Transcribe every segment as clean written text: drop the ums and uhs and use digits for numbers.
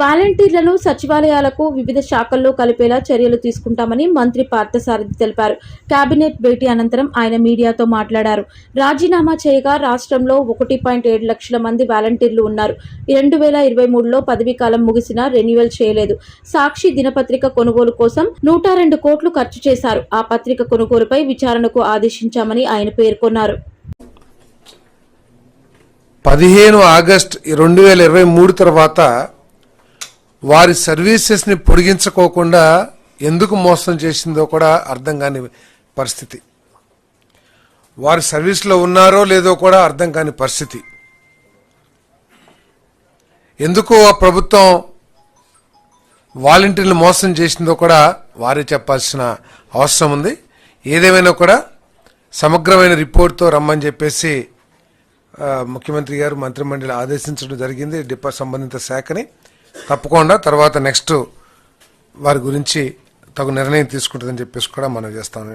వాలంటీర్లను సచివాలయాలకు వివిధ శాఖల్లో కలిపేలా చర్యలు తీసుకుంటామని మంత్రి పార్థసారథి తెలిపారు. కేబినెట్ భేటీ అనంతరం ఆయన మీడియాతో మాట్లాడారు. రాజీనామా చేయగా రాష్ట్రంలో 1.7 లక్షల మంది వాలంటీర్లు ఉన్నారు. 2023లో పదవీకాలం ముగిసినా రెన్యువల్ చేయలేదు. సాక్షి దినపత్రిక కొనుగోలు కోసం 102 కోట్లు ఖర్చు చేశారు. ఆ పత్రిక కొనుగోలుపై విచారణకు ఆదేశించామని ఆయన పేర్కొన్నారు. 15 ఆగస్టు 2023 తర్వాత వారి సర్వీసెస్ ని పొడిగించుకోకుండా ఎందుకు మోసం చేసిందో కూడా అర్థం కాని పరిస్థితి. వారి సర్వీస్లో ఉన్నారో లేదో కూడా అర్థం కాని పరిస్థితి. ఎందుకు ఆ ప్రభుత్వం వాలంటీర్లు మోసం చేసిందో కూడా వారే చెప్పాల్సిన అవసరం ఉంది. ఏదేమైనా కూడా సమగ్రమైన రిపోర్ట్తో రమ్మని చెప్పేసి ముఖ్యమంత్రి గారు మంత్రిమండలి ఆదేశించడం జరిగింది. సంబంధిత శాఖని తప్పకుండా తర్వాత నెక్స్ట్ వారి గురించి తగు నిర్ణయం తీసుకుంటుందని చెప్పేసి కూడా మనం చేస్తాను.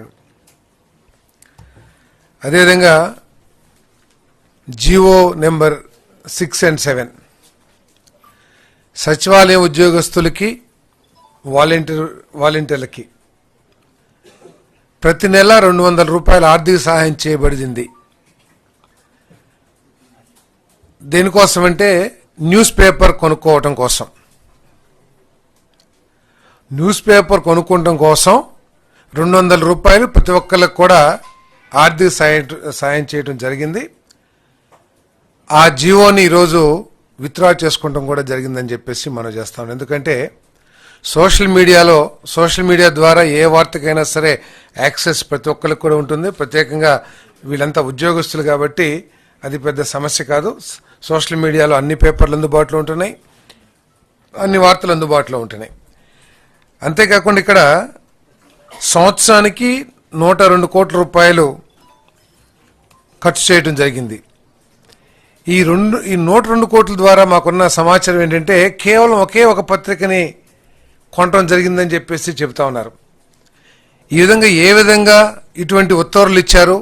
అదేవిధంగా జివో నెంబర్ 6 and 7 సచివాలయం ఉద్యోగస్తులకి వాలంటీర్లకి ప్రతి నెల 200 రూపాయల ఆర్థిక సహాయం చేయబడింది. దేనికోసమంటే న్యూస్ పేపర్ కొనుక్కోవటం కోసం. న్యూస్ పేపర్ కొనుక్కోవటం కోసం 200 రూపాయలు ప్రతి ఒక్కరికి కూడా ఆర్థిక సాయం చేయడం జరిగింది. ఆ జీవోని ఈరోజు విత్డ్రా చేసుకోవడం కూడా జరిగిందని చెప్పేసి మనం చేస్తాం. ఎందుకంటే సోషల్ మీడియా ద్వారా ఏ వార్తకైనా సరే యాక్సెస్ ప్రతి ఒక్కరికి కూడా ఉంటుంది. ప్రత్యేకంగా వీళ్ళంతా ఉద్యోగస్తులు కాబట్టి అది పెద్ద సమస్య కాదు. సోషల్ మీడియాలో అన్ని పేపర్లు అందుబాటులో ఉంటున్నాయి, అన్ని వార్తలు అందుబాటులో ఉంటున్నాయి. అంతేకాకుండా ఇక్కడ సంవత్సరానికి 102 కోట్ల రూపాయలు ఖర్చు చేయడం జరిగింది. ఈ 102 కోట్ల ద్వారా మాకున్న సమాచారం ఏంటంటే కేవలం ఒకే ఒక పత్రికని కొనడం జరిగిందని చెప్పేసి చెబుతా ఉన్నారు. ఈ విధంగా ఏ విధంగా ఇటువంటి ఉత్తర్వులు ఇచ్చారు,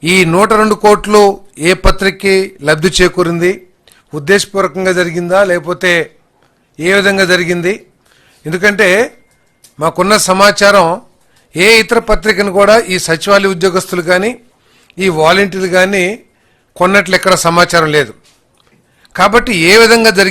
ఈ 102 కోట్లు ఏ పత్రికకి లబ్ధి చేకూరింది, ఉద్దేశపూర్వకంగా జరిగిందా లేకపోతే ఏ విధంగా జరిగింది? ఎందుకంటే మాకున్న సమాచారం ఏ ఇతర పత్రికను కూడా ఈ సచివాలయ ఉద్యోగస్తులు కానీ ఈ వాలంటీర్లు కానీ కొన్నట్లు ఎక్కడ సమాచారం లేదు. కాబట్టి ఏ విధంగా జరిగింది